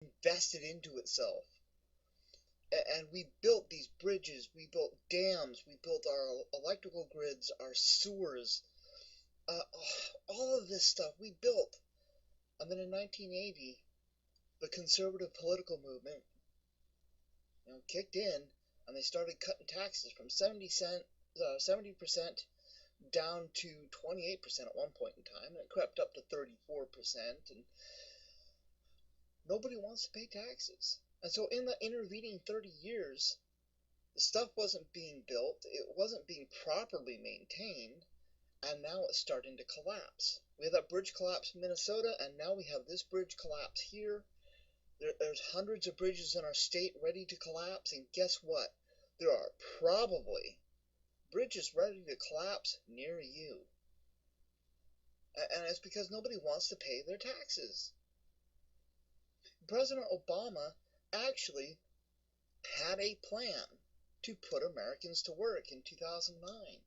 invested into itself. And we built these bridges, we built dams, we built our electrical grids, our sewers, uh, all of this stuff we built. And then in 1980, the conservative political movement, kicked in, and they started cutting taxes from 70% down to 28% at one point in time, and it crept up to 34%, and nobody wants to pay taxes. And so in the intervening 30 years, the stuff wasn't being built, it wasn't being properly maintained, and now it's starting to collapse. We had that bridge collapse in Minnesota, and now we have this bridge collapse here. There's hundreds of bridges in our state ready to collapse, and guess what? There are probably bridges ready to collapse near you. And it's because nobody wants to pay their taxes. President Obama actually had a plan to put Americans to work in 2009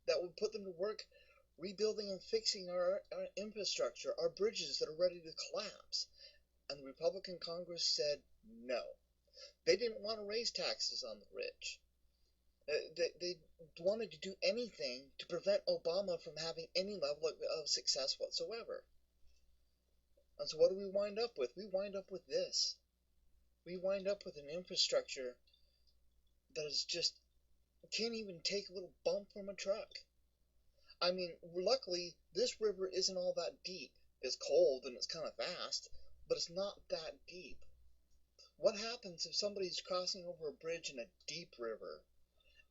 that would put them to work rebuilding and fixing our infrastructure, our bridges that are ready to collapse. And the Republican Congress said no. They didn't want to raise taxes on the rich. They wanted to do anything to prevent Obama from having any level of success whatsoever. And so what do we wind up with? We wind up with this. We wind up with an infrastructure that is just can't even take a little bump from a truck. I mean, luckily, this river isn't all that deep. It's cold and it's kind of fast, but it's not that deep. What happens if somebody's crossing over a bridge in a deep river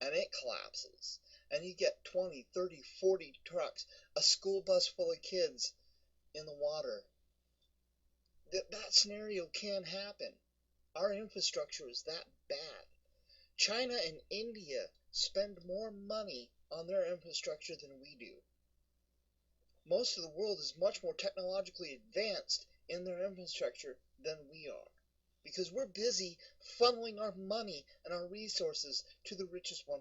and it collapses and you get 20, 30, 40 trucks, a school bus full of kids in the water? That scenario can happen. Our infrastructure is that bad. China and India spend more money on their infrastructure than we do. Most of the world is much more technologically advanced in their infrastructure than we are, because we're busy funneling our money and our resources to the richest 1%,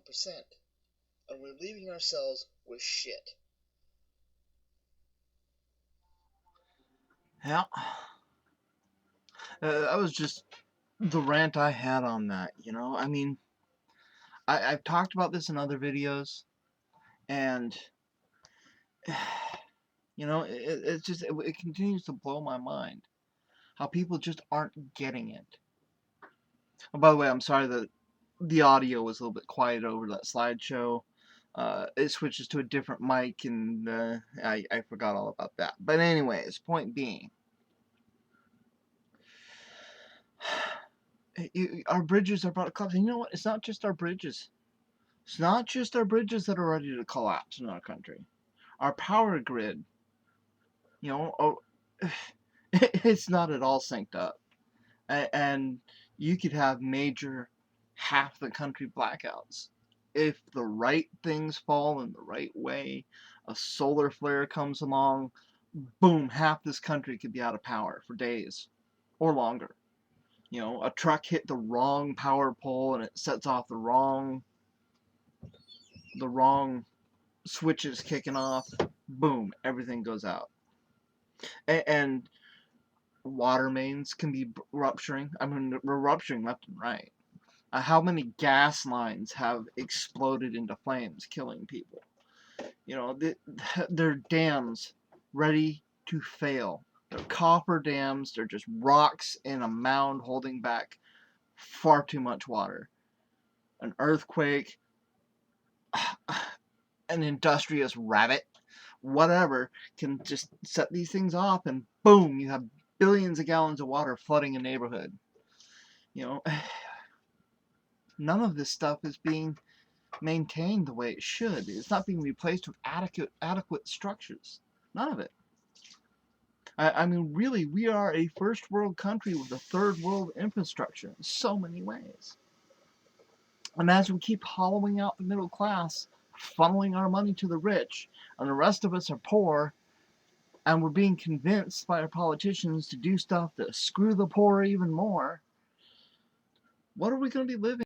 and we're leaving ourselves with shit. Yeah, that was just the rant I had on that. I mean, I've talked about this in other videos, and it continues to blow my mind how people just aren't getting it. Oh, by the way, I'm sorry that the audio was a little bit quiet over that slideshow. It switches to a different mic, and I forgot all about that. But anyways, point being, our bridges are about to collapse. And you know what? It's not just our bridges. It's not just our bridges that are ready to collapse in our country. Our power grid, oh, it's not at all synced up. And you could have major half the country blackouts. If the right things fall in the right way, a solar flare comes along, boom, half this country could be out of power for days or longer. A truck hit the wrong power pole and it sets off the wrong switches kicking off, boom, everything goes out. And water mains can be rupturing. I mean, we're rupturing left and right. How many gas lines have exploded into flames, killing people? They're dams ready to fail. They're copper dams. They're just rocks in a mound holding back far too much water. An earthquake, an industrious rabbit, whatever, can just set these things off, and boom, you have billions of gallons of water flooding a neighborhood. You know, none of this stuff is being maintained the way it should. It's not being replaced with adequate structures. None of it. I mean, really, we are a first world country with a third world infrastructure in so many ways. And as we keep hollowing out the middle class, funneling our money to the rich, and the rest of us are poor, and we're being convinced by our politicians to do stuff to screw the poor even more, what are we going to be living